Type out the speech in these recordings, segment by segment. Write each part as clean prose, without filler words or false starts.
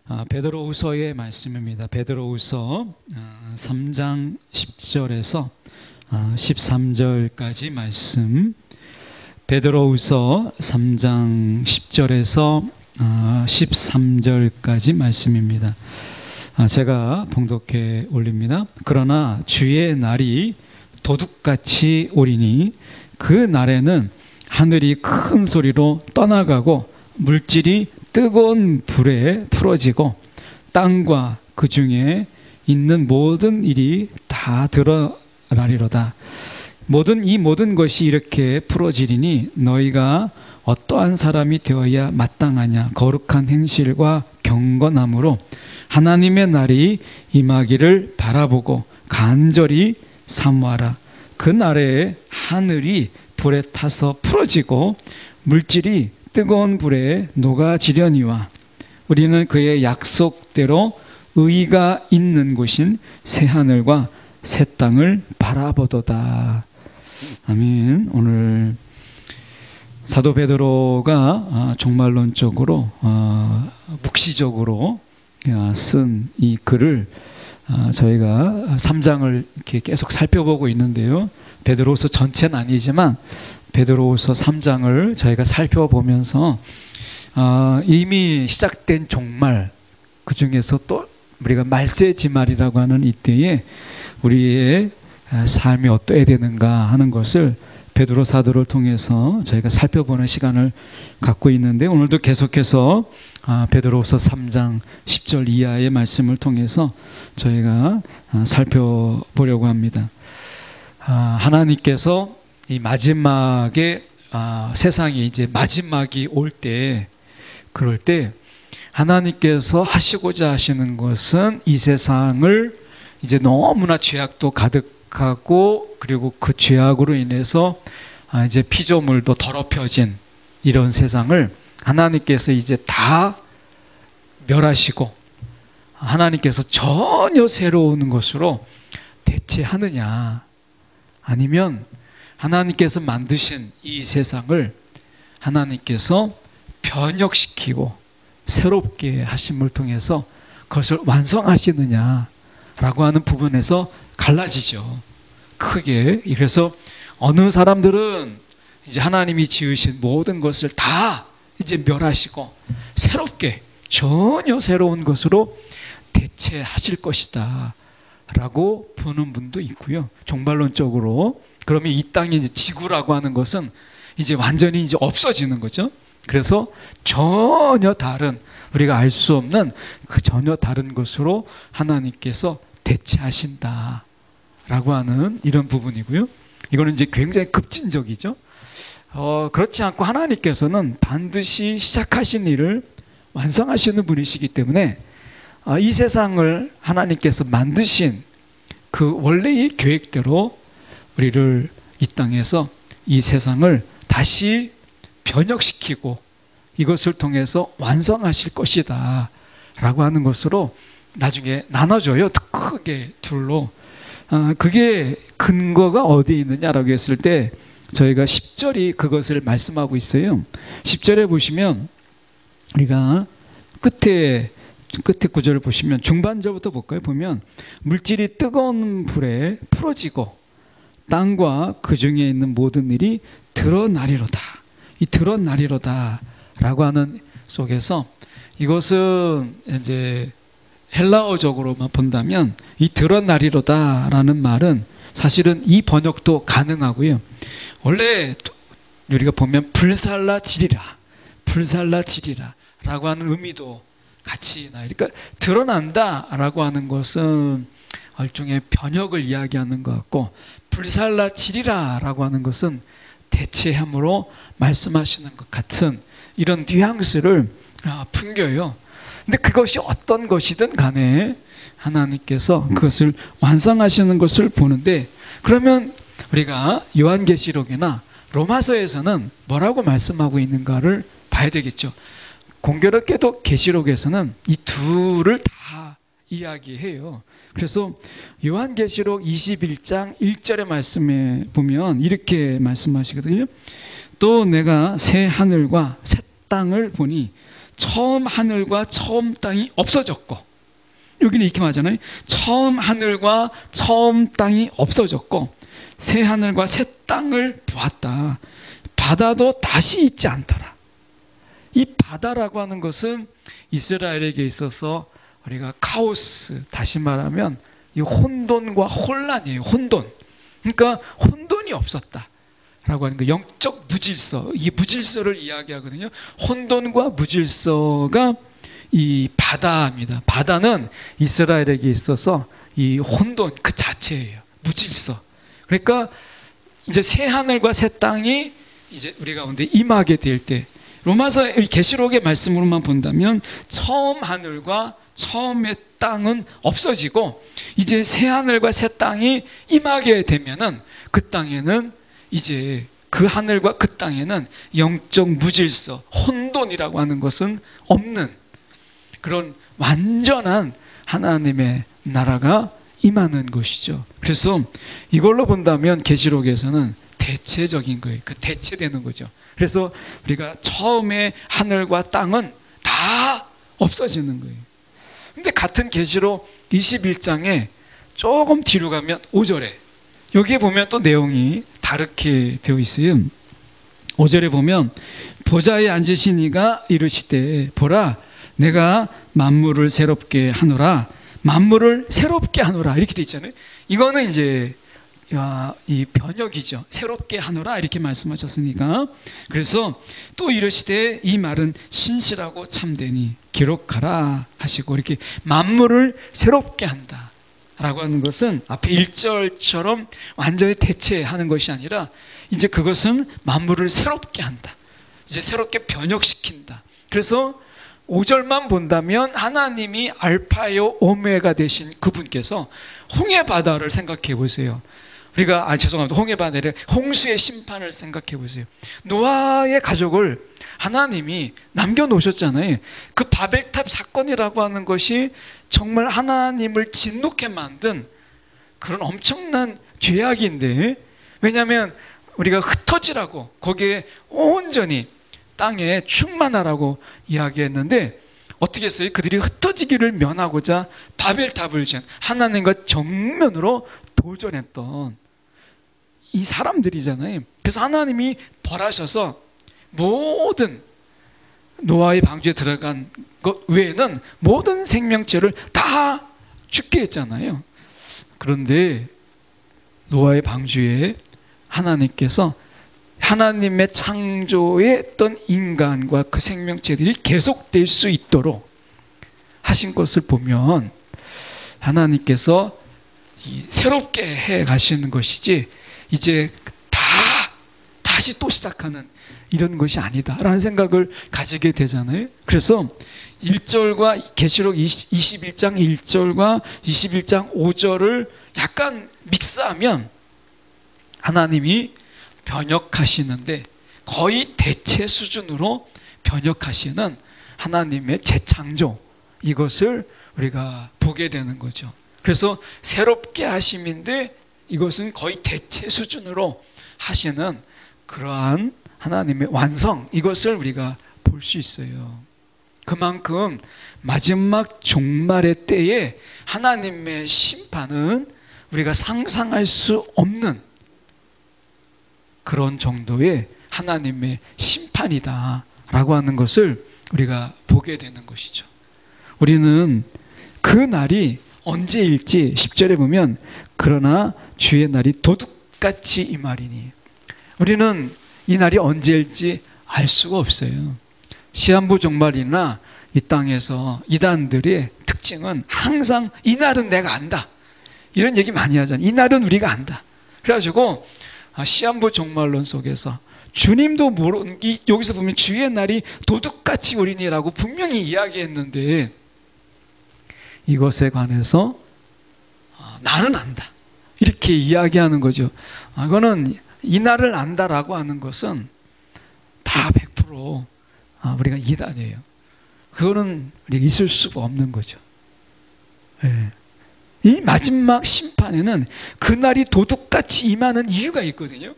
베드로후서의 말씀입니다. 베드로후서 3장 10절에서 13절까지 말씀. 베드로후서 3장 10절에서 13절까지 말씀입니다. 제가 봉독해 올립니다. 그러나 주의 날이 도둑같이 오리니 그 날에는 하늘이 큰 소리로 떠나가고 물질이 뜨거운 불에 풀어지고 땅과 그 중에 있는 모든 일이 다 드러나리로다. 이 모든 것이 이렇게 풀어지리니 너희가 어떠한 사람이 되어야 마땅하냐. 거룩한 행실과 경건함으로 하나님의 날이 임하기를 바라보고 간절히 사모하라. 그 날에 하늘이 불에 타서 풀어지고 물질이 뜨거운 불에 녹아지려니와 우리는 그의 약속대로 의가 있는 곳인 새하늘과 새 땅을 바라보도다. 아멘. 오늘 사도 베드로가 종말론적으로 묵시적으로 쓴 이 글을 저희가 3장을 이렇게 계속 살펴보고 있는데요. 베드로후서 전체는 아니지만 베드로후서 3장을 저희가 살펴보면서 이미 시작된 종말, 그 중에서 또 우리가 말세지말이라고 하는 이때에 우리의 삶이 어떠해야 되는가 하는 것을 베드로 사도를 통해서 저희가 살펴보는 시간을 갖고 있는데, 오늘도 계속해서 베드로후서 3장 10절 이하의 말씀을 통해서 저희가 살펴보려고 합니다. 하나님께서 이 마지막에 세상이 이제 마지막이 올 때, 그럴 때 하나님께서 하시고자 하시는 것은 이 세상을 이제 너무나 죄악도 가득하고, 그리고 그 죄악으로 인해서 이제 피조물도 더럽혀진 이런 세상을 하나님께서 이제 다 멸하시고 하나님께서 전혀 새로운 것으로 대체하느냐, 아니면 하나님께서 만드신 이 세상을 하나님께서 변혁시키고 새롭게 하심을 통해서 그것을 완성하시느냐라고 하는 부분에서 갈라지죠. 크게. 그래서 어느 사람들은 이제 하나님이 지으신 모든 것을 다 이제 멸하시고 새롭게, 전혀 새로운 것으로 대체하실 것이다 라고 보는 분도 있고요. 종말론적으로 그러면 이 땅에 이제 지구라고 하는 것은 이제 완전히 이제 없어지는 거죠. 그래서 전혀 다른, 우리가 알 수 없는 그 전혀 다른 것으로 하나님께서 대체하신다 라고 하는 이런 부분이고요. 이거는 이제 굉장히 급진적이죠. 그렇지 않고 하나님께서는 반드시 시작하신 일을 완성하시는 분이시기 때문에 이 세상을 하나님께서 만드신 그 원래의 계획대로 우리를 이 땅에서 이 세상을 다시 변혁시키고 이것을 통해서 완성하실 것이다 라고 하는 것으로 나중에 나눠줘요. 크게 둘로. 그게 근거가 어디에 있느냐라고 했을 때 저희가 10절이 그것을 말씀하고 있어요. 10절에 보시면 우리가 끝에 구절을 보시면 중반절부터 볼까요? 보면 물질이 뜨거운 불에 풀어지고 땅과 그 중에 있는 모든 일이 드러나리로다. 이 드러나리로다 라고 하는 속에서 이것은 이제 헬라어적으로만 본다면 이 드러나리로다 라는 말은 사실은 이 번역도 가능하고요. 원래 우리가 보면 불살라지리라 라고 하는 의미도 같이 나요. 그러니까 드러난다 라고 하는 것은 일종의 변혁을 이야기하는 것 같고, 불살라지리라 라고 하는 것은 대체함으로 말씀하시는 것 같은 이런 뉘앙스를 풍겨요. 근데 그것이 어떤 것이든 간에 하나님께서 그것을 완성하시는 것을 보는데, 그러면 우리가 요한계시록이나 로마서에서는 뭐라고 말씀하고 있는가를 봐야 되겠죠. 공교롭게도 계시록에서는 이 둘을 다 이야기해요. 그래서 요한계시록 21장 1절의 말씀에 보면 이렇게 말씀하시거든요. 또 내가 새 하늘과 새 땅을 보니 처음 하늘과 처음 땅이 없어졌고, 여기는 이렇게 말하잖아요. 처음 하늘과 처음 땅이 없어졌고 새 하늘과 새 땅을 보았다. 바다도 다시 있지 않더라. 이 바다라고 하는 것은 이스라엘에게 있어서 우리가 카오스, 다시 말하면 이 혼돈과 혼란이에요. 혼돈. 그러니까 혼돈이 없었다 라고 하는 거, 영적 무질서, 이 무질서를 이야기하거든요. 혼돈과 무질서가 이 바다입니다. 바다는 이스라엘에게 있어서 이 혼돈 그 자체예요. 무질서. 그러니까 이제 새 하늘과 새 땅이 이제 우리 가운데 임하게 될 때, 로마서 계시록의 말씀으로만 본다면 처음 하늘과 처음의 땅은 없어지고 이제 새 하늘과 새 땅이 임하게 되면은 그 땅에는 이제 그 하늘과 그 땅에는 영적 무질서, 혼돈이라고 하는 것은 없는 그런 완전한 하나님의 나라가 임하는 것이죠. 그래서 이걸로 본다면 계시록에서는 대체적인 거예요. 그 대체되는 거죠. 그래서 우리가 처음에 하늘과 땅은 다 없어지는 거예요. 근데 같은 계시록 21장에 조금 뒤로 가면 5절에 여기에 보면 또 내용이 다르게 되어 있어요. 5절에 보면 보좌에 앉으신 이가 이르시되 보라 내가 만물을 새롭게 하노라. 만물을 새롭게 하노라 이렇게 돼 있잖아요. 이거는 이제 이 번역이죠. 새롭게 하노라 이렇게 말씀하셨으니까. 그래서 또 이르시되 이 말은 신실하고 참되니 기록하라 하시고 이렇게 만물을 새롭게 한다 라고 하는 것은 앞에 1절처럼 완전히 대체하는 것이 아니라 이제 그것은 만물을 새롭게 한다. 이제 새롭게 번역시킨다. 그래서 5절만 본다면 하나님이 알파요 오메가 되신 그분께서 홍해 바다를 생각해 보세요. 우리가 죄송합니다. 홍해 바다를 홍수의 심판을 생각해 보세요. 노아의 가족을 하나님이 남겨놓으셨잖아요. 그 바벨탑 사건이라고 하는 것이 정말 하나님을 진노케 만든 그런 엄청난 죄악인데, 왜냐하면 우리가 흩어지라고 거기에 온전히 땅에 충만하라고 이야기했는데 어떻게 했어요? 그들이 흩어지기를 면하고자 바벨탑을 지은 하나님과 정면으로 도전했던 이 사람들이잖아요. 그래서 하나님이 벌하셔서 모든 노아의 방주에 들어간 것 외에는 모든 생명체를 다 죽게 했잖아요. 그런데 노아의 방주에 하나님께서 하나님의 창조에 했던 인간과 그 생명체들이 계속될 수 있도록 하신 것을 보면 하나님께서 새롭게 해 가시는 것이지 이제 다시 또 시작하는 이런 것이 아니다라는 생각을 가지게 되잖아요. 그래서 1절과 계시록 21장 1절과 21장 5절을 약간 믹스하면 하나님이 번역하시는데 거의 대체 수준으로 번역하시는 하나님의 재창조, 이것을 우리가 보게 되는 거죠. 그래서 새롭게 하심인데 이것은 거의 대체 수준으로 하시는 그러한 하나님의 완성, 이것을 우리가 볼 수 있어요. 그만큼 마지막 종말의 때에 하나님의 심판은 우리가 상상할 수 없는 그런 정도의 하나님의 심판이다라고 하는 것을 우리가 보게 되는 것이죠. 우리는 그 날이 언제일지 10절에 보면 그러나 주의 날이 도둑같이 임하리니, 우리는 이 날이 언제일지 알 수가 없어요. 시한부 종말이나 이 땅에서 이단들의 특징은 항상 이 날은 내가 안다 이런 얘기 많이 하잖아요. 이 날은 우리가 안다. 그래가지고 시한부 종말론 속에서 주님도 모르는, 여기서 보면 주의 날이 도둑같이 오리니라고 분명히 이야기했는데 이것에 관해서 나는 안다 이렇게 이야기하는 거죠. 이거는 이 날을 안다라고 하는 것은 다 100% 우리가 이단이에요. 그거는 우리가 있을 수가 없는 거죠. 네. 이 마지막 심판에는 그날이 도둑같이 임하는 이유가 있거든요.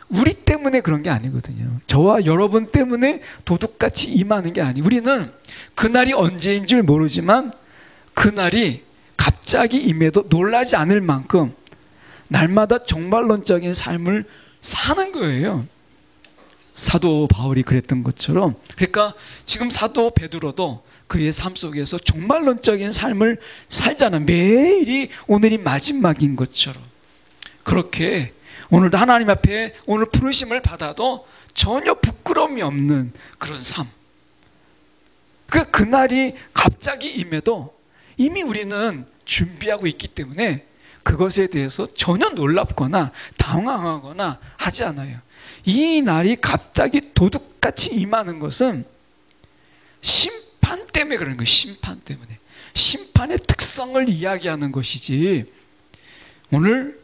우리 때문에 그런 게 아니거든요. 저와 여러분 때문에 도둑같이 임하는 게 아니에요. 우리는 그날이 언제인 줄 모르지만 그날이 갑자기 임해도 놀라지 않을 만큼 날마다 종말론적인 삶을 사는 거예요. 사도 바울이 그랬던 것처럼. 그러니까 지금 사도 베드로도 그의 삶 속에서 종말론적인 삶을 살잖아요. 매일이 오늘이 마지막인 것처럼. 그렇게 오늘도 하나님 앞에 오늘 부르심을 받아도 전혀 부끄러움이 없는 그런 삶. 그날이 갑자기 임해도 이미 우리는 준비하고 있기 때문에 그것에 대해서 전혀 놀랍거나 당황하거나 하지 않아요. 이 날이 갑자기 도둑같이 임하는 것은 심판 때문에 그런 거예요. 심판 때문에. 심판의 특성을 이야기하는 것이지, 오늘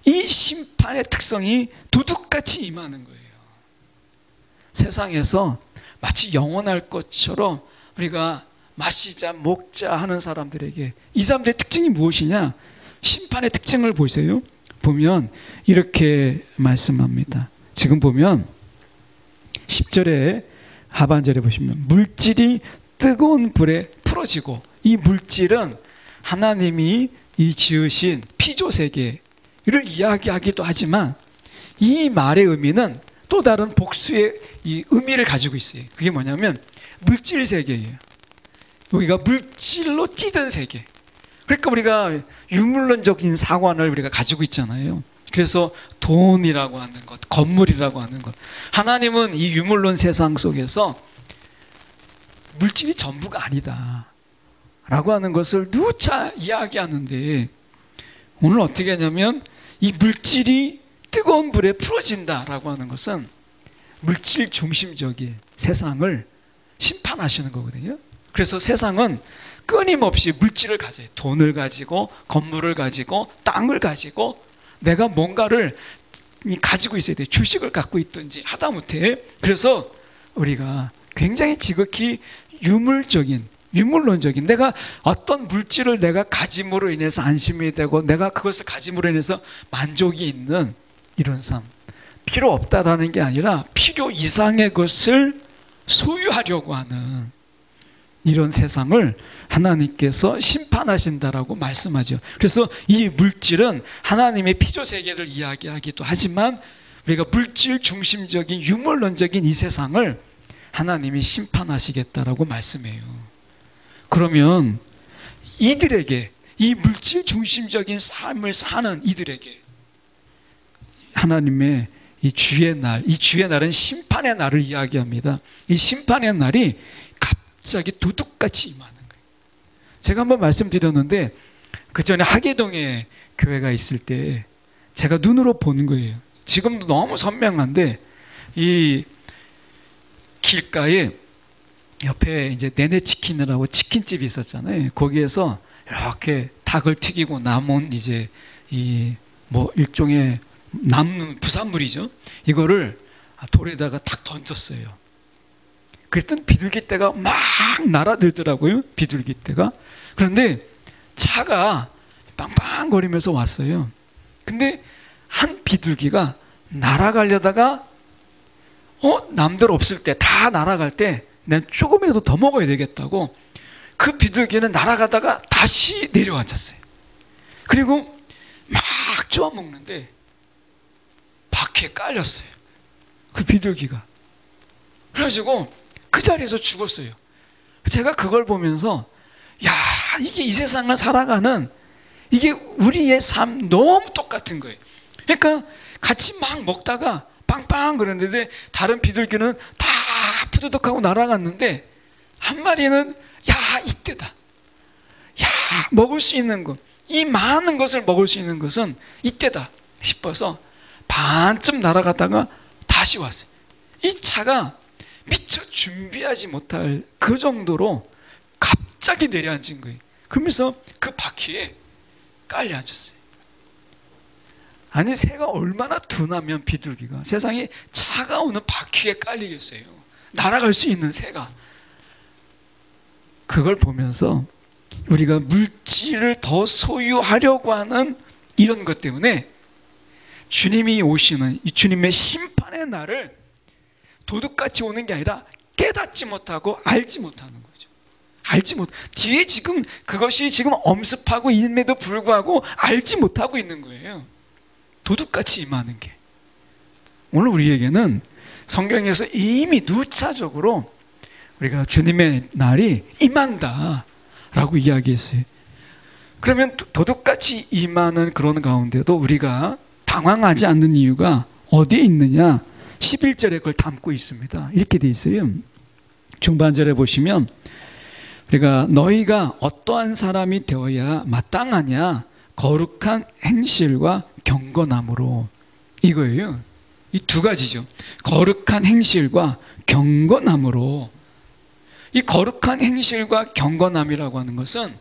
이 심판의 특성이 도둑같이 임하는 거예요. 세상에서 마치 영원할 것처럼 우리가 마시자 먹자 하는 사람들에게 이 사람들의 특징이 무엇이냐? 심판의 특징을 보세요. 보면 이렇게 말씀합니다. 지금 보면 10절에 하반절에 보시면 물질이 뜨거운 불에 풀어지고, 이 물질은 하나님이 이 지으신 피조세계를 이야기하기도 하지만 이 말의 의미는 또 다른 복수의 이 의미를 가지고 있어요. 그게 뭐냐면 물질 세계예요. 우리가 물질로 찌든 세계. 그러니까 우리가 유물론적인 사관을 우리가 가지고 있잖아요. 그래서 돈이라고 하는 것, 건물이라고 하는 것. 하나님은 이 유물론 세상 속에서 물질이 전부가 아니다 라고 하는 것을 누차 이야기하는데, 오늘 어떻게 하냐면 이 물질이 뜨거운 불에 풀어진다 라고 하는 것은 물질 중심적인 세상을 심판하시는 거거든요. 그래서 세상은 끊임없이 물질을 가져요. 돈을 가지고, 건물을 가지고, 땅을 가지고, 내가 뭔가를 가지고 있어야 돼. 주식을 갖고 있든지 하다못해. 그래서 우리가 굉장히 지극히 유물론적인, 내가 어떤 물질을 내가 가짐으로 인해서 안심이 되고 내가 그것을 가짐으로 인해서 만족이 있는 이런 삶, 필요 없다라는 게 아니라 필요 이상의 것을 소유하려고 하는 이런 세상을 하나님께서 심판하신다라고 말씀하죠. 그래서 이 물질은 하나님의 피조세계를 이야기하기도 하지만 우리가 물질 중심적인 유물론적인 이 세상을 하나님이 심판하시겠다라고 말씀해요. 그러면 이들에게, 이 물질 중심적인 삶을 사는 이들에게 하나님의 이 주의 날, 이 주의 날은 심판의 날을 이야기합니다. 이 심판의 날이 갑자기 도둑같이 임하는 거예요. 제가 한번 말씀드렸는데 그 전에 하계동에 교회가 있을 때 제가 눈으로 보는 거예요. 지금도 너무 선명한데, 이 길가에 옆에 이제 내내치킨이라고 치킨집이 있었잖아요. 거기에서 이렇게 닭을 튀기고 남은 이제 이 뭐 일종의 남는 부산물이죠. 이거를 돌에다가 탁 던졌어요. 그랬더니 비둘기떼가 막 날아들더라고요. 비둘기떼가. 그런데 차가 빵빵거리면서 왔어요. 근데 한 비둘기가 날아가려다가 남들 없을 때, 다 날아갈 때 난 조금이라도 더 먹어야 되겠다고 그 비둘기는 날아가다가 다시 내려앉았어요. 그리고 막 쪼아 먹는데 바퀴에 깔렸어요. 그 비둘기가. 그래가지고 그 자리에서 죽었어요. 제가 그걸 보면서, 야, 이게 이 세상을 살아가는 이게 우리의 삶 너무 똑같은 거예요. 그러니까 같이 막 먹다가 빵빵 그러는데 다른 비둘기는 다 푸드덕하고 날아갔는데 한 마리는 야, 이때다. 야, 먹을 수 있는 것, 이 많은 것을 먹을 수 있는 것은 이때다 싶어서 반쯤 날아갔다가 다시 왔어요. 이 차가 미처 준비하지 못할 그 정도로 갑자기 내려앉은 거예요. 그러면서 그 바퀴에 깔려 앉았어요. 아니, 새가 얼마나 둔하면 비둘기가 세상에 차가운 바퀴에 깔리겠어요. 날아갈 수 있는 새가. 그걸 보면서 우리가 물질을 더 소유하려고 하는 이런 것 때문에 주님이 오시는 이 주님의 심판의 날을 도둑같이 오는 게 아니라 깨닫지 못하고 알지 못하는 거죠. 알지 못. 뒤에 지금 그것이 지금 엄습하고 있음에도 불구하고 알지 못하고 있는 거예요. 도둑같이 임하는 게. 오늘 우리에게는 성경에서 이미 누차적으로 우리가 주님의 날이 임한다라고 이야기했어요. 그러면 도둑같이 임하는 그런 가운데도 우리가 당황하지 않는 이유가 어디에 있느냐? 11절에 그걸 담고 있습니다. 이렇게 돼 있어요. 중반절에 보시면 우리가 너희가 어떠한 사람이 되어야 마땅하냐? 거룩한 행실과 경건함으로. 이거예요. 이 두 가지죠. 거룩한 행실과 경건함으로. 이 거룩한 행실과 경건함이라고 하는 것은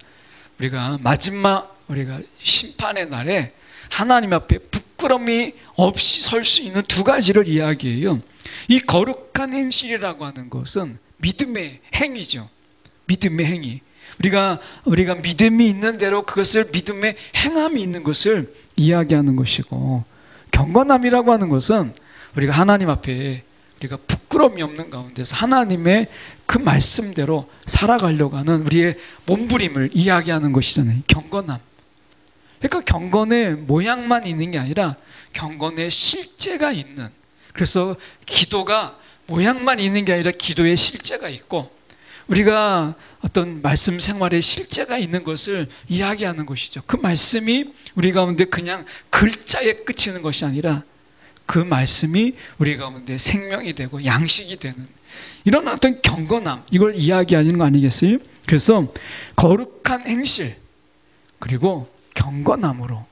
우리가 마지막 우리가 심판의 날에 하나님 앞에 부끄러움이 없이 설 수 있는 두 가지를 이야기해요. 이 거룩한 행실이라고 하는 것은 믿음의 행위죠. 믿음의 행위. 우리가 믿음이 있는 대로 그것을 믿음의 행함이 있는 것을 이야기하는 것이고, 경건함이라고 하는 것은 우리가 하나님 앞에 우리가 부끄러움이 없는 가운데서 하나님의 그 말씀대로 살아가려고 하는 우리의 몸부림을 이야기하는 것이잖아요. 경건함. 그러니까 경건의 모양만 있는 게 아니라 경건의 실제가 있는, 그래서 기도가 모양만 있는 게 아니라 기도의 실제가 있고 우리가 어떤 말씀 생활의 실제가 있는 것을 이야기하는 것이죠. 그 말씀이 우리 가운데 그냥 글자에 그치는 것이 아니라 그 말씀이 우리 가운데 생명이 되고 양식이 되는 이런 어떤 경건함, 이걸 이야기하는 거 아니겠어요? 그래서 거룩한 행실 그리고 경건함으로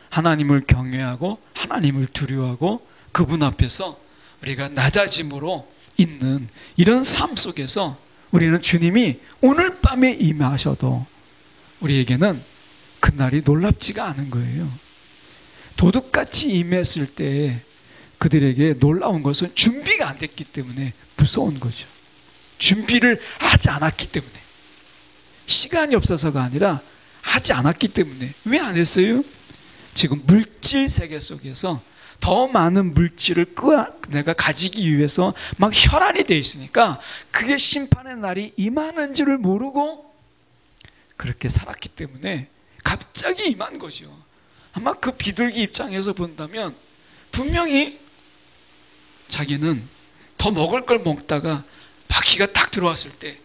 하나님을 경외하고 하나님을 두려워하고 그분 앞에서 우리가 낮아짐으로 있는 이런 삶 속에서 우리는 주님이 오늘 밤에 임하셔도 우리에게는 그날이 놀랍지가 않은 거예요. 도둑같이 임했을 때 그들에게 놀라운 것은 준비가 안 됐기 때문에 무서운 거죠. 준비를 하지 않았기 때문에, 시간이 없어서가 아니라 하지 않았기 때문에. 왜 안 했어요? 지금 물질 세계 속에서 더 많은 물질을 내가 가지기 위해서 막 혈안이 돼 있으니까 그게 심판의 날이 임하는 줄을 모르고 그렇게 살았기 때문에 갑자기 임한 거죠. 아마 그 비둘기 입장에서 본다면 분명히 자기는 더 먹을 걸 먹다가 바퀴가 딱 들어왔을 때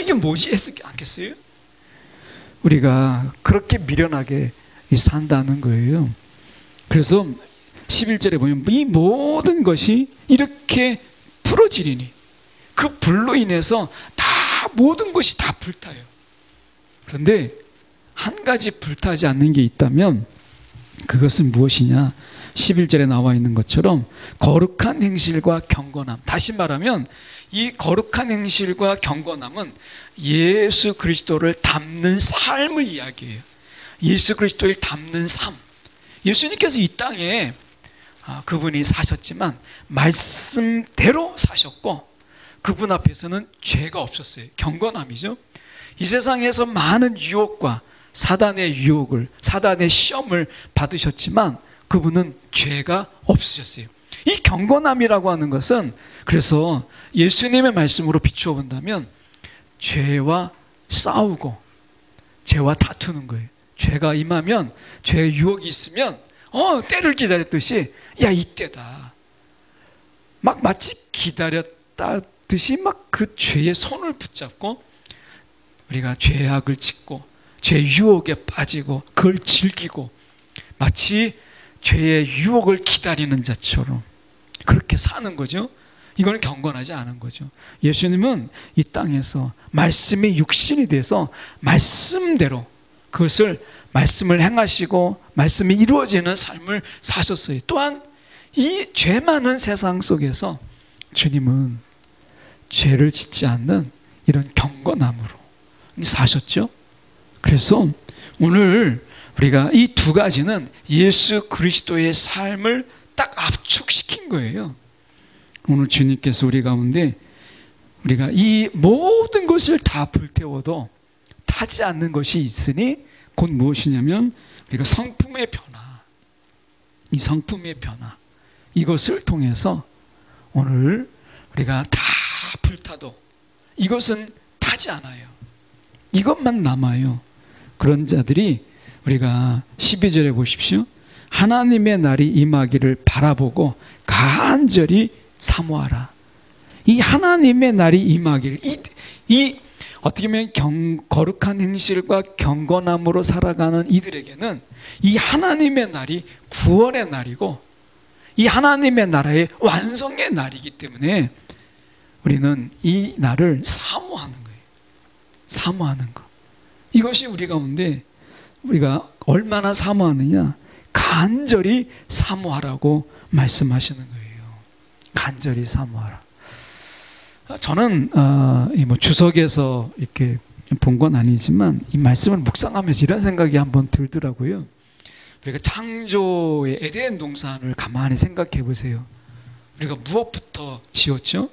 이게 뭐지? 했지 않겠어요? 우리가 그렇게 미련하게 산다는 거예요. 그래서 11절에 보면 이 모든 것이 이렇게 풀어지리니 그 불로 인해서 다 모든 것이 다 불타요. 그런데 한 가지 불타지 않는 게 있다면 그것은 무엇이냐? 11절에 나와 있는 것처럼 거룩한 행실과 경건함. 다시 말하면 이 거룩한 행실과 경건함은 예수 그리스도를 닮는 삶을 이야기해요. 예수 그리스도를 닮는 삶. 예수님께서 이 땅에 그분이 사셨지만 말씀대로 사셨고 그분 앞에서는 죄가 없었어요. 경건함이죠. 이 세상에서 많은 유혹과 사단의 유혹을, 사단의 시험을 받으셨지만 그분은 죄가 없으셨어요. 이 경건함이라고 하는 것은 그래서 예수님의 말씀으로 비추어 본다면 죄와 싸우고 죄와 다투는 거예요. 죄가 임하면, 죄의 유혹이 있으면 때를 기다렸듯이 야 이때다, 막 마치 기다렸다듯이 막 그 죄의 손을 붙잡고 우리가 죄악을 짓고 죄의 유혹에 빠지고 그걸 즐기고 마치 죄의 유혹을 기다리는 자처럼 그렇게 사는 거죠. 이건 경건하지 않은 거죠. 예수님은 이 땅에서 말씀이 육신이 돼서 말씀대로 그것을 말씀을 행하시고 말씀이 이루어지는 삶을 사셨어요. 또한 이 죄 많은 세상 속에서 주님은 죄를 짓지 않는 이런 경건함으로 사셨죠. 그래서 오늘 우리가 이 두 가지는 예수 그리스도의 삶을 딱 압축시킨 거예요. 오늘 주님께서 우리 가운데 우리가 이 모든 것을 다 불태워도 타지 않는 것이 있으니 곧 무엇이냐면 우리가 성품의 변화. 이 성품의 변화, 이것을 통해서 오늘 우리가 다 불타도 이것은 타지 않아요. 이것만 남아요. 그런 자들이 우리가 12절에 보십시오. 하나님의 날이 임하기를 바라보고 간절히 사모하라. 이 하나님의 날이 임하기를, 이 어떻게 보면 거룩한 행실과 경건함으로 살아가는 이들에게는 이 하나님의 날이 구원의 날이고 이 하나님의 나라의 완성의 날이기 때문에 우리는 이 날을 사모하는 거예요. 사모하는 것. 이것이 우리 가운데 우리가 얼마나 사모하느냐, 간절히 사모하라고 말씀하시는 거예요. 간절히 사모하라. 저는 뭐 주석에서 이렇게 본 건 아니지만 이 말씀을 묵상하면서 이런 생각이 한번 들더라고요. 우리가 창조의 에덴 동산을 가만히 생각해 보세요. 우리가 무엇부터 지었죠?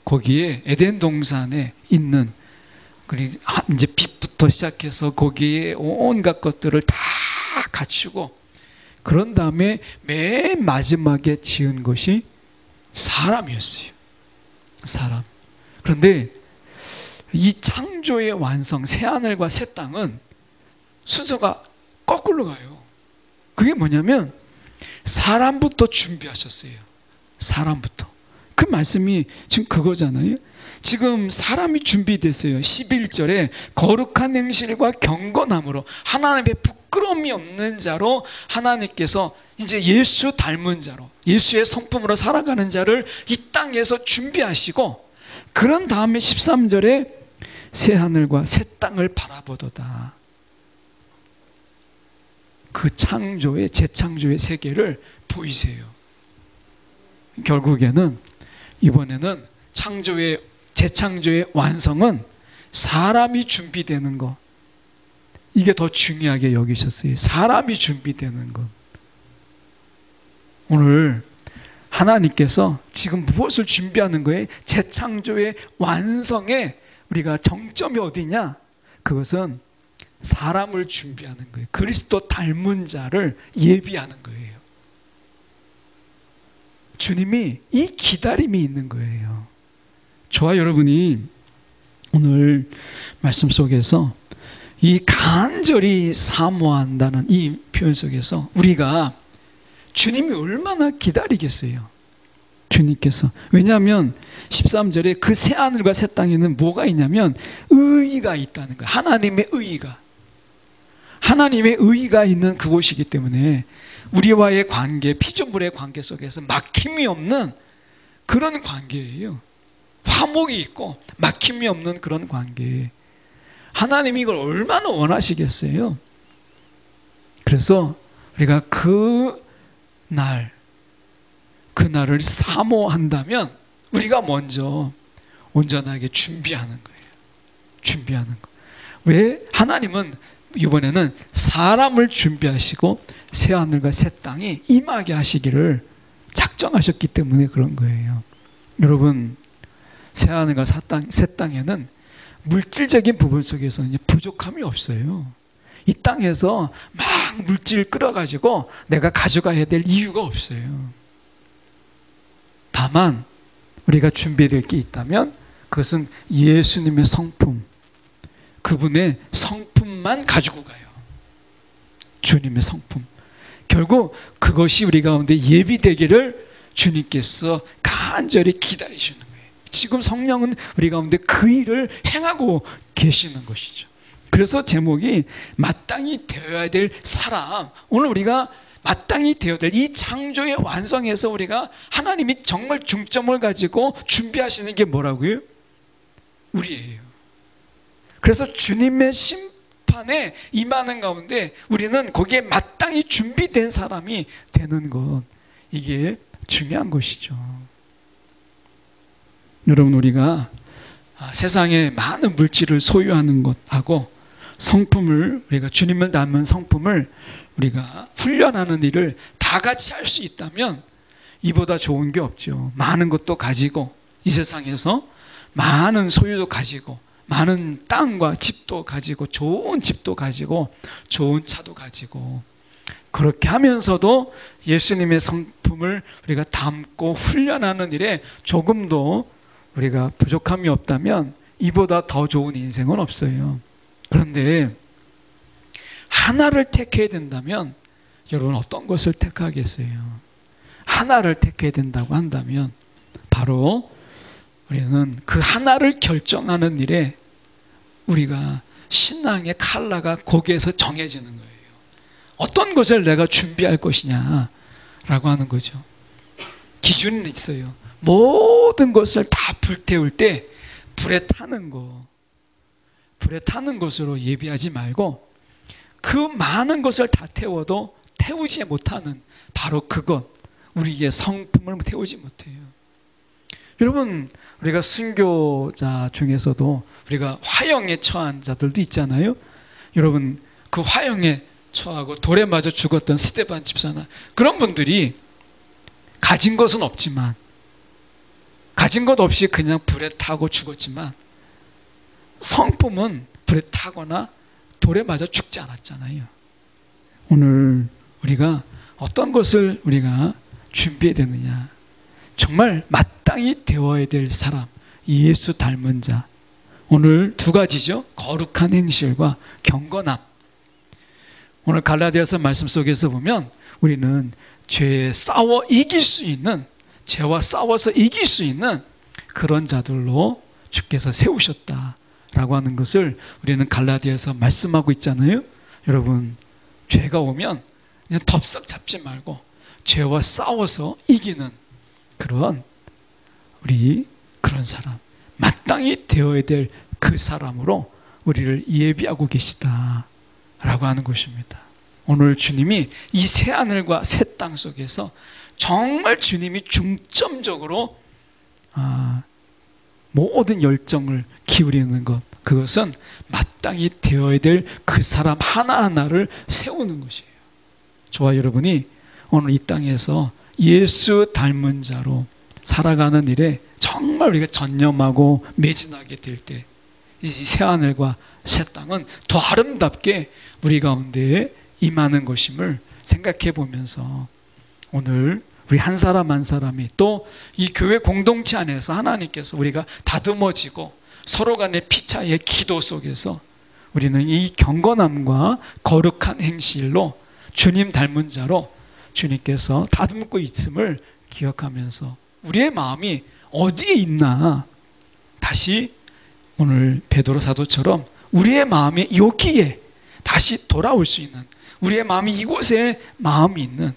거기에 에덴 동산에 있는, 그리고 이제 빛부터 시작해서 거기에 온갖 것들을 다 갖추고, 그런 다음에 맨 마지막에 지은 것이 사람이었어요. 사람. 그런데 이 창조의 완성, 새하늘과 새 땅은 순서가 거꾸로 가요. 그게 뭐냐면 사람부터 준비하셨어요. 사람부터. 그 말씀이 지금 그거잖아요. 지금 사람이 준비됐어요. 11절에 거룩한 행실과 경건함으로 하나님의 부끄러움이 없는 자로 하나님께서 이제 예수 닮은 자로, 예수의 성품으로 살아가는 자를 이 땅에서 준비하시고, 그런 다음에 13절에 새하늘과 새 땅을 바라보도다. 그 창조의, 재창조의 세계를 보이세요. 결국에는 이번에는 창조의, 재창조의 완성은 사람이 준비되는 것, 이게 더 중요하게 여기셨어요. 사람이 준비되는 것. 오늘 하나님께서 지금 무엇을 준비하는 거예요? 재창조의 완성에 우리가 정점이 어디냐? 그것은 사람을 준비하는 거예요. 그리스도 닮은 자를 예비하는 거예요. 주님이 이 기다림이 있는 거예요. 저와 여러분이 오늘 말씀 속에서 이 간절히 사모한다는 이 표현 속에서 우리가 주님이 얼마나 기다리겠어요? 주님께서. 왜냐하면 13절에 그 새하늘과 새 땅에는 뭐가 있냐면 의의가 있다는 거예요. 하나님의 의의가. 하나님의 의의가 있는 그곳이기 때문에 우리와의 관계, 피조물의 관계 속에서 막힘이 없는 그런 관계예요. 화목이 있고 막힘이 없는 그런 관계. 하나님이 이걸 얼마나 원하시겠어요? 그래서 우리가 그날을 사모한다면 우리가 먼저 온전하게 준비하는 거예요. 준비하는 거. 왜? 하나님은 이번에는 사람을 준비하시고 새하늘과 새 땅이 임하게 하시기를 작정하셨기 때문에 그런 거예요. 여러분, 새하늘과 새 땅에는 물질적인 부분 속에서는 부족함이 없어요. 이 땅에서 막 물질을 끌어가지고 내가 가져가야 될 이유가 없어요. 다만 우리가 준비될 게 있다면 그것은 예수님의 성품, 그분의 성품만 가지고 가요. 주님의 성품. 결국 그것이 우리 가운데 예비되기를 주님께서 간절히 기다리시는 거예요. 지금 성령은 우리 가운데 그 일을 행하고 계시는 것이죠. 그래서 제목이 마땅히 되어야 될 사람. 오늘 우리가 마땅히 되어야 될 이 창조의 완성에서 우리가 하나님이 정말 중점을 가지고 준비하시는 게 뭐라고요? 우리예요. 그래서 주님의 심판에 임하는 가운데 우리는 거기에 마땅히 준비된 사람이 되는 것, 이게 중요한 것이죠. 여러분, 우리가 세상에 많은 물질을 소유하는 것하고 성품을, 우리가 주님을 닮은 성품을 우리가 훈련하는 일을 다 같이 할 수 있다면 이보다 좋은 게 없죠. 많은 것도 가지고, 이 세상에서 많은 소유도 가지고, 많은 땅과 집도 가지고, 좋은 집도 가지고, 좋은 차도 가지고, 그렇게 하면서도 예수님의 성품을 우리가 담고 훈련하는 일에 조금도 우리가 부족함이 없다면 이보다 더 좋은 인생은 없어요. 그런데 하나를 택해야 된다면 여러분 어떤 것을 택하겠어요? 하나를 택해야 된다고 한다면 바로 우리는 그 하나를 결정하는 일에 우리가 신앙의 컬러가 거기에서 정해지는 거예요. 어떤 것을 내가 준비할 것이냐라고 하는 거죠. 기준이 있어요. 모든 것을 다 불태울 때 불에 타는 것으로 예비하지 말고 그 많은 것을 다 태워도 태우지 못하는 바로 그것, 우리의 성품을 태우지 못해요. 여러분, 우리가 순교자 중에서도 우리가 화형에 처한 자들도 있잖아요. 여러분, 그 화형에 처하고 돌에 맞아 죽었던 스데반 집사나 그런 분들이 가진 것은 없지만, 가진 것 없이 그냥 불에 타고 죽었지만 성품은 불에 타거나 돌에 맞아 죽지 않았잖아요. 오늘 우리가 어떤 것을 우리가 준비해야 되느냐, 정말 마땅히 되어야 될 사람, 예수 닮은 자. 오늘 두 가지죠. 거룩한 행실과 경건함. 오늘 갈라디아서 말씀 속에서 보면 우리는 죄에 싸워 이길 수 있는, 죄와 싸워서 이길 수 있는 그런 자들로 주께서 세우셨다라고 하는 것을 우리는 갈라디아서 말씀하고 있잖아요. 여러분, 죄가 오면 그냥 덥석 잡지 말고 죄와 싸워서 이기는 그런 사람, 마땅히 되어야 될 그 사람으로 우리를 예비하고 계시다라고 하는 것입니다. 오늘 주님이 이 새하늘과 새 땅 속에서 정말 주님이 중점적으로 모든 열정을 기울이는 것, 그것은 마땅히 되어야 될 그 사람 하나하나를 세우는 것이에요. 저와 여러분이 오늘 이 땅에서 예수 닮은 자로 살아가는 일에 정말 우리가 전념하고 매진하게 될 때 이 새하늘과 새 땅은 더 아름답게 우리 가운데에 임하는 것임을 생각해 보면서 오늘 우리 한 사람 한 사람이 또 이 교회 공동체 안에서 하나님께서 우리가 다듬어지고 서로 간의 피차의 기도 속에서 우리는 이 경건함과 거룩한 행실로 주님 닮은 자로 주님께서 다듬고 있음을 기억하면서 우리의 마음이 어디에 있나, 다시 오늘 베드로 사도처럼 우리의 마음이 여기에 다시 돌아올 수 있는, 우리의 마음이 이곳에 마음이 있는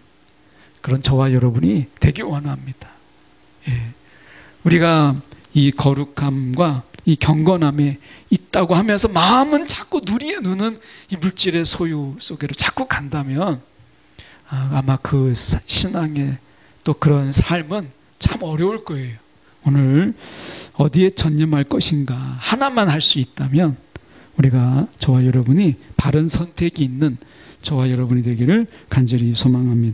그런 저와 여러분이 되길 원합니다. 우리가 이 거룩함과 이 경건함에 있다고 하면서 마음은 자꾸 누리에 누는 이 물질의 소유 속으로 자꾸 간다면 아마 그 신앙의 또 그런 삶은 참 어려울 거예요. 오늘 어디에 전념할 것인가 하나만 할 수 있다면 우리가, 저와 여러분이 바른 선택이 있는 저와 여러분이 되기를 간절히 소망합니다.